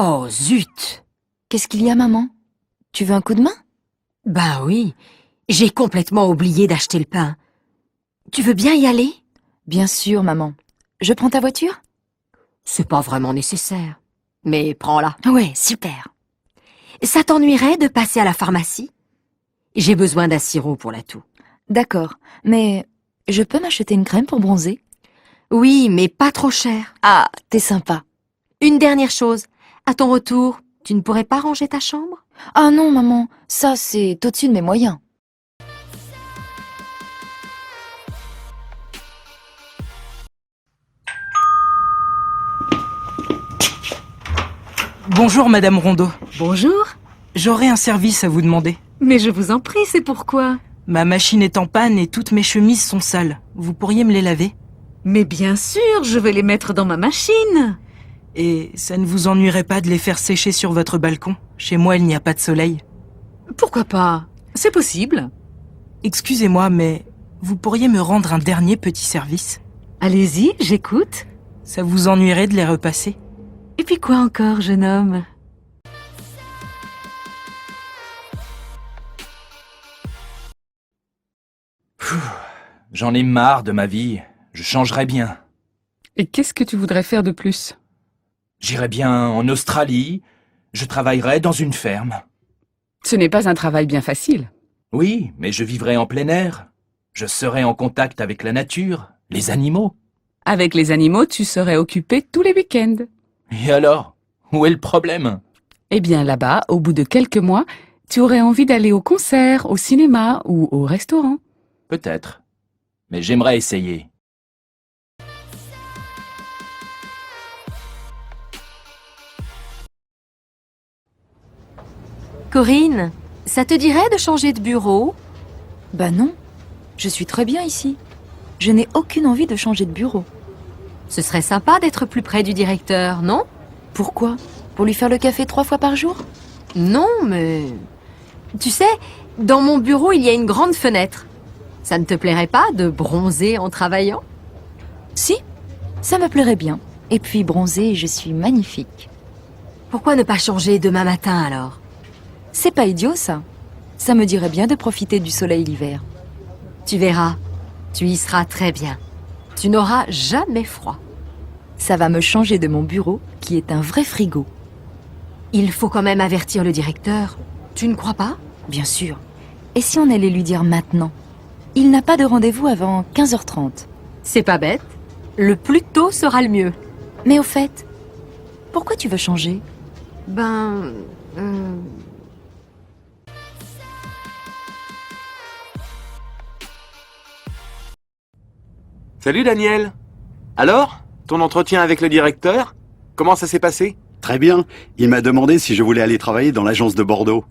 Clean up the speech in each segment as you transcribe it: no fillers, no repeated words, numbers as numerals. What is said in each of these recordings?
Oh, zut! Qu'est-ce qu'il y a, maman? Tu veux un coup de main? Ben oui, j'ai complètement oublié d'acheter le pain. Tu veux bien y aller? Bien sûr, maman. Je prends ta voiture? C'est pas vraiment nécessaire. Mais prends-la. Ouais, super. Ça t'ennuierait de passer à la pharmacie? J'ai besoin d'un sirop pour la toux. D'accord, mais je peux m'acheter une crème pour bronzer? Oui, mais pas trop cher. Ah, t'es sympa. Une dernière chose. À ton retour, tu ne pourrais pas ranger ta chambre? Ah non, maman, ça c'est au-dessus de mes moyens. Bonjour Madame Rondeau. Bonjour. J'aurais un service à vous demander. Mais je vous en prie, c'est pourquoi? Ma machine est en panne et toutes mes chemises sont sales. Vous pourriez me les laver? Mais bien sûr, je vais les mettre dans ma machine. Et ça ne vous ennuierait pas de les faire sécher sur votre balcon? Chez moi, il n'y a pas de soleil. Pourquoi pas? C'est possible. Excusez-moi, mais vous pourriez me rendre un dernier petit service? Allez-y, j'écoute. Ça vous ennuierait de les repasser? Et puis quoi encore, jeune homme? J'en ai marre de ma vie. Je changerais bien. Et qu'est-ce que tu voudrais faire de plus? J'irais bien en Australie. Je travaillerais dans une ferme. Ce n'est pas un travail bien facile. Oui, mais je vivrais en plein air. Je serais en contact avec la nature, les animaux. Avec les animaux, tu serais occupé tous les week-ends. Et alors? Où est le problème? Eh bien là-bas, au bout de quelques mois, tu aurais envie d'aller au concert, au cinéma ou au restaurant. Peut-être. Mais j'aimerais essayer. Corinne, ça te dirait de changer de bureau? Bah non, je suis très bien ici. Je n'ai aucune envie de changer de bureau. Ce serait sympa d'être plus près du directeur, non? Pourquoi? Pour lui faire le café 3 fois par jour? Non, mais... Tu sais, dans mon bureau, il y a une grande fenêtre. Ça ne te plairait pas de bronzer en travaillant? Si, ça me plairait bien. Et puis bronzer, je suis magnifique. Pourquoi ne pas changer demain matin alors? C'est pas idiot ça. Ça me dirait bien de profiter du soleil l'hiver. Tu verras, tu y seras très bien. Tu n'auras jamais froid. Ça va me changer de mon bureau, qui est un vrai frigo. Il faut quand même avertir le directeur. Tu ne crois pas? Bien sûr. Et si on allait lui dire maintenant? Il n'a pas de rendez-vous avant 15h30. C'est pas bête. Le plus tôt sera le mieux. Mais au fait, pourquoi tu veux changer? Ben... Salut Daniel. Alors, ton entretien avec le directeur, comment ça s'est passé? Très bien. Il m'a demandé si je voulais aller travailler dans l'agence de Bordeaux.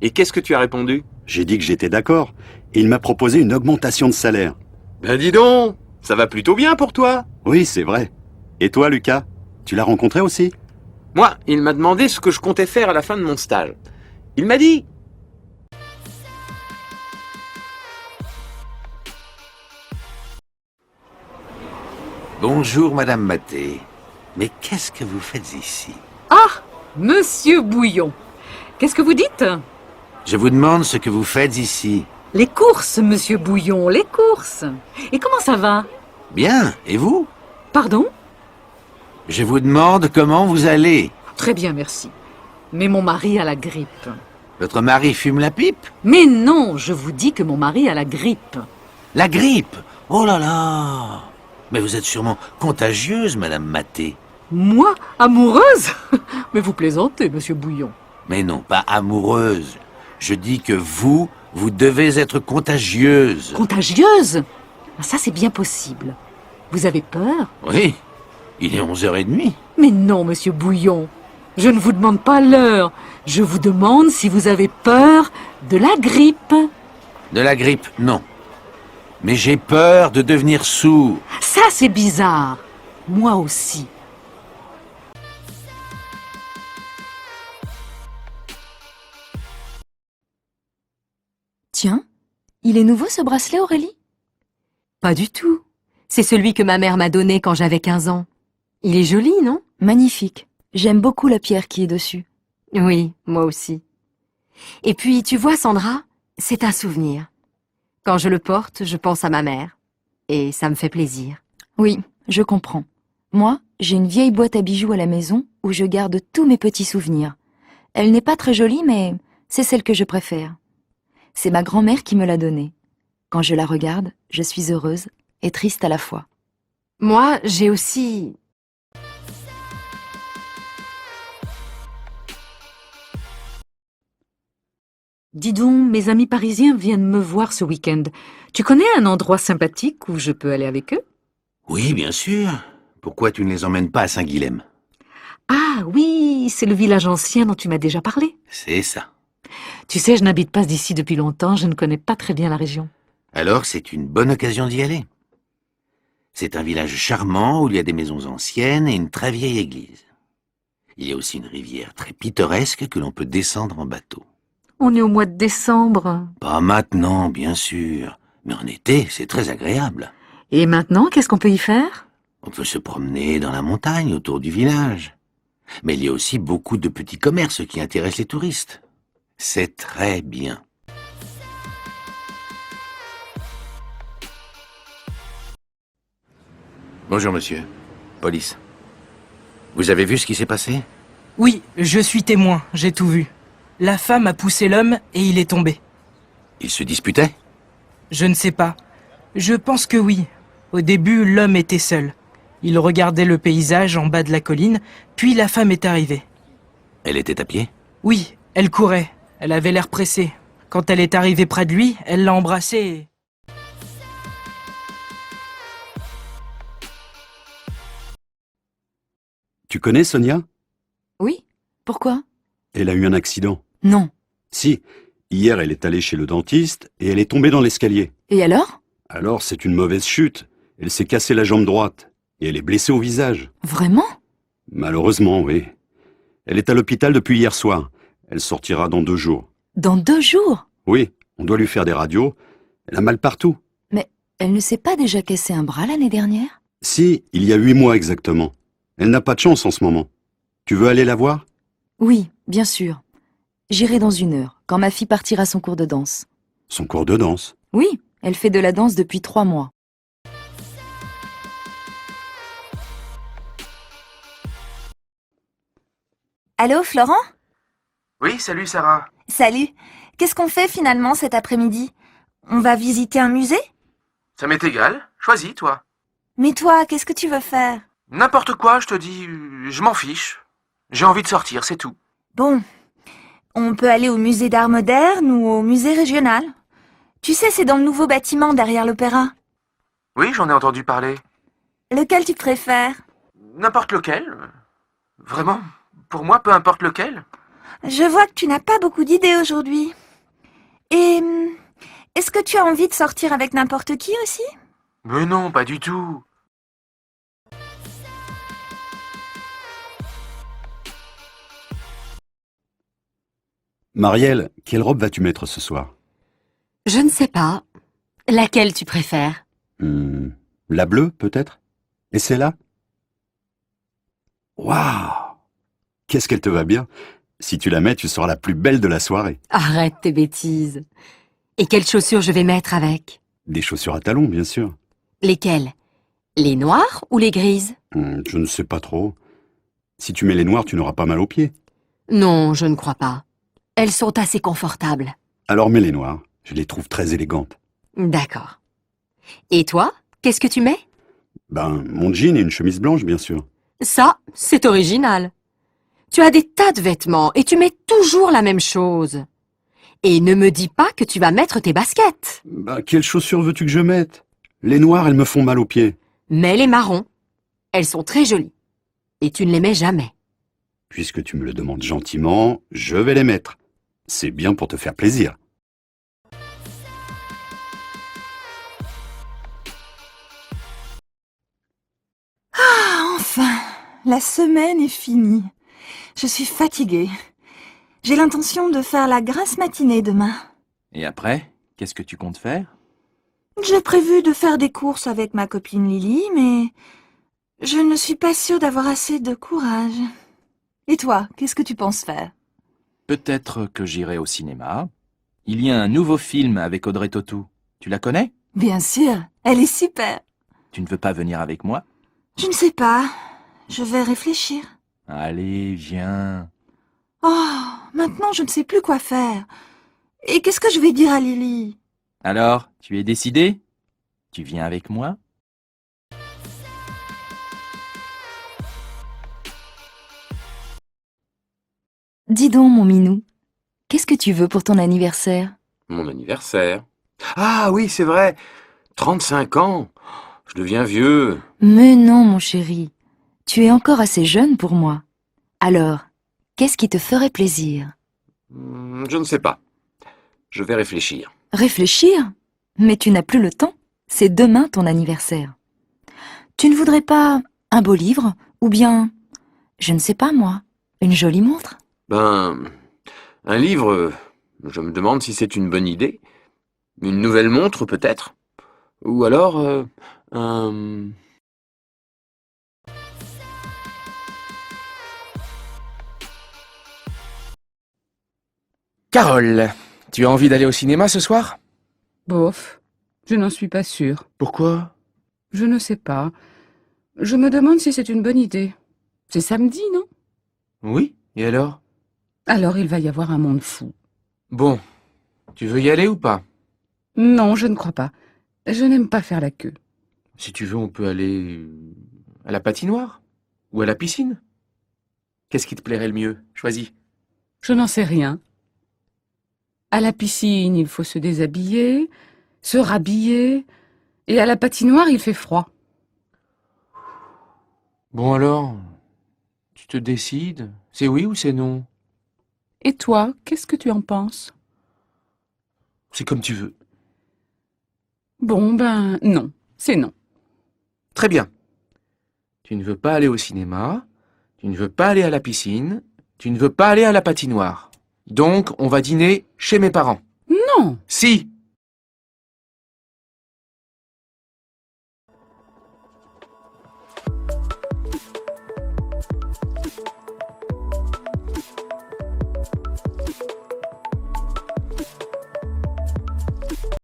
Et qu'est-ce que tu as répondu? J'ai dit que j'étais d'accord. Et il m'a proposé une augmentation de salaire. Ben dis donc, ça va plutôt bien pour toi. Oui, c'est vrai. Et toi, Lucas? Tu l'as rencontré aussi? Moi, il m'a demandé ce que je comptais faire à la fin de mon stage. Il m'a dit... Bonjour, Madame Maté. Mais qu'est-ce que vous faites ici? Ah, Monsieur Bouillon. Qu'est-ce que vous dites? Je vous demande ce que vous faites ici. Les courses, Monsieur Bouillon, les courses. Et comment ça va? Bien, et vous? Pardon? Je vous demande comment vous allez. Très bien, merci. Mais mon mari a la grippe. Votre mari fume la pipe? Mais non, je vous dis que mon mari a la grippe. La grippe? Oh là là! Mais vous êtes sûrement contagieuse, Madame Maté. Moi, amoureuse? Mais vous plaisantez, Monsieur Bouillon. Mais non, pas amoureuse. Je dis que vous devez être contagieuse. Contagieuse? Ça, c'est bien possible. Vous avez peur? Oui, il est 11h30. Mais non, Monsieur Bouillon. Je ne vous demande pas l'heure. Je vous demande si vous avez peur de la grippe. De la grippe, non. Mais j'ai peur de devenir sourd. Ça, c'est bizarre. Moi aussi. Tiens, il est nouveau ce bracelet, Aurélie? Pas du tout. C'est celui que ma mère m'a donné quand j'avais 15 ans. Il est joli, non? Magnifique. J'aime beaucoup la pierre qui est dessus. Oui, moi aussi. Et puis, tu vois, Sandra, c'est un souvenir. Quand je le porte, je pense à ma mère. Et ça me fait plaisir. Oui, je comprends. Moi, j'ai une vieille boîte à bijoux à la maison où je garde tous mes petits souvenirs. Elle n'est pas très jolie, mais c'est celle que je préfère. C'est ma grand-mère qui me l'a donnée. Quand je la regarde, je suis heureuse et triste à la fois. Moi, j'ai aussi... Dis donc, mes amis parisiens viennent me voir ce week-end. Tu connais un endroit sympathique où je peux aller avec eux? Oui, bien sûr. Pourquoi tu ne les emmènes pas à Saint-Guilhem? Ah oui, c'est le village ancien dont tu m'as déjà parlé. C'est ça. Tu sais, je n'habite pas d'ici depuis longtemps, je ne connais pas très bien la région. Alors c'est une bonne occasion d'y aller. C'est un village charmant où il y a des maisons anciennes et une très vieille église. Il y a aussi une rivière très pittoresque que l'on peut descendre en bateau. On est au mois de décembre. Pas maintenant, bien sûr, mais en été, c'est très agréable. Et maintenant, qu'est-ce qu'on peut y faire? On peut se promener dans la montagne autour du village. Mais il y a aussi beaucoup de petits commerces qui intéressent les touristes. C'est très bien. Bonjour, monsieur. Police. Vous avez vu ce qui s'est passé? Oui, je suis témoin, j'ai tout vu. La femme a poussé l'homme et il est tombé. Ils se disputaient? Je ne sais pas. Je pense que oui. Au début, l'homme était seul. Il regardait le paysage en bas de la colline, puis la femme est arrivée. Elle était à pied? Oui, elle courait. Elle avait l'air pressée. Quand elle est arrivée près de lui, elle l'a embrassé et... Tu connais Sonia? Oui? Pourquoi? Elle a eu un accident. Non. Si, hier elle est allée chez le dentiste et elle est tombée dans l'escalier. Et alors? Alors c'est une mauvaise chute. Elle s'est cassée la jambe droite et elle est blessée au visage. Vraiment? Malheureusement, oui. Elle est à l'hôpital depuis hier soir. Elle sortira dans 2 jours. Dans 2 jours? Oui, on doit lui faire des radios. Elle a mal partout. Mais elle ne s'est pas déjà cassé un bras l'année dernière? Si, il y a 8 mois exactement. Elle n'a pas de chance en ce moment. Tu veux aller la voir? Oui, bien sûr. J'irai dans 1 heure, quand ma fille partira à son cours de danse. Son cours de danse. Oui, elle fait de la danse depuis 3 mois. Allô, Florent? Oui, salut Sarah. Salut. Qu'est-ce qu'on fait finalement cet après-midi? On va visiter un musée? Ça m'est égal. Choisis, toi. Mais toi, qu'est-ce que tu veux faire? N'importe quoi, je te dis, je m'en fiche. J'ai envie de sortir, c'est tout. Bon, on peut aller au musée d'art moderne ou au musée régional. Tu sais, c'est dans le nouveau bâtiment derrière l'opéra. Oui, j'en ai entendu parler. Lequel tu préfères? N'importe lequel. Vraiment, pour moi, peu importe lequel. Je vois que tu n'as pas beaucoup d'idées aujourd'hui. Et est-ce que tu as envie de sortir avec n'importe qui aussi? Mais non, pas du tout. Marielle, quelle robe vas-tu mettre ce soir? Je ne sais pas. Laquelle tu préfères? La bleue, peut-être? Et celle-là? Waouh! Qu'est-ce qu'elle te va bien! Si tu la mets, tu seras la plus belle de la soirée. Arrête tes bêtises. Et quelles chaussures je vais mettre avec? Des chaussures à talons, bien sûr. Lesquelles? Les noires ou les grises? Je ne sais pas trop. Si tu mets les noires, tu n'auras pas mal aux pieds. Non, je ne crois pas. Elles sont assez confortables. Alors mets les noires. Je les trouve très élégantes. D'accord. Et toi, qu'est-ce que tu mets? Mon jean et une chemise blanche, bien sûr. Ça, c'est original. Tu as des tas de vêtements et tu mets toujours la même chose. Et ne me dis pas que tu vas mettre tes baskets. Quelles chaussures veux-tu que je mette? Les noires, elles me font mal aux pieds. Mets les marrons. Elles sont très jolies. Et tu ne les mets jamais. Puisque tu me le demandes gentiment, je vais les mettre. C'est bien pour te faire plaisir. Ah, enfin, la semaine est finie. Je suis fatiguée. J'ai l'intention de faire la grasse matinée demain. Et après, qu'est-ce que tu comptes faire? J'ai prévu de faire des courses avec ma copine Lily, mais je ne suis pas sûre d'avoir assez de courage. Et toi, qu'est-ce que tu penses faire? Peut-être que j'irai au cinéma. Il y a un nouveau film avec Audrey Tautou. Tu la connais? Bien sûr, elle est super. Tu ne veux pas venir avec moi? Je ne sais pas. Je vais réfléchir. Allez, viens. Oh, maintenant je ne sais plus quoi faire. Et qu'est-ce que je vais dire à Lily? Alors, tu es décidé? Tu viens avec moi? Dis donc, mon minou, qu'est-ce que tu veux pour ton anniversaire? Mon anniversaire. Ah oui, c'est vrai. 35 ans. Je deviens vieux. Mais non, mon chéri, tu es encore assez jeune pour moi. Alors, qu'est-ce qui te ferait plaisir? Je ne sais pas. Je vais réfléchir. Réfléchir? Mais tu n'as plus le temps. C'est demain ton anniversaire. Tu ne voudrais pas un beau livre ou bien, je ne sais pas moi, une jolie montre? Un livre, je me demande si c'est une bonne idée. Une nouvelle montre, peut-être. Ou alors, un... Carole, tu as envie d'aller au cinéma ce soir? Bof, je n'en suis pas sûre. Pourquoi? Je ne sais pas. Je me demande si c'est une bonne idée. C'est samedi, non? Oui, et alors? Alors il va y avoir un monde fou. Bon, tu veux y aller ou pas? Non, je ne crois pas. Je n'aime pas faire la queue. Si tu veux, on peut aller à la patinoire ou à la piscine. Qu'est-ce qui te plairait le mieux? Choisis. Je n'en sais rien. À la piscine, il faut se déshabiller, se rhabiller, et à la patinoire, il fait froid. Bon alors, tu te décides? C'est oui ou c'est non? Et toi, qu'est-ce que tu en penses? C'est comme tu veux. Bon, ben, non, c'est non. Très bien. Tu ne veux pas aller au cinéma, tu ne veux pas aller à la piscine, tu ne veux pas aller à la patinoire. Donc, on va dîner chez mes parents. Non! Si!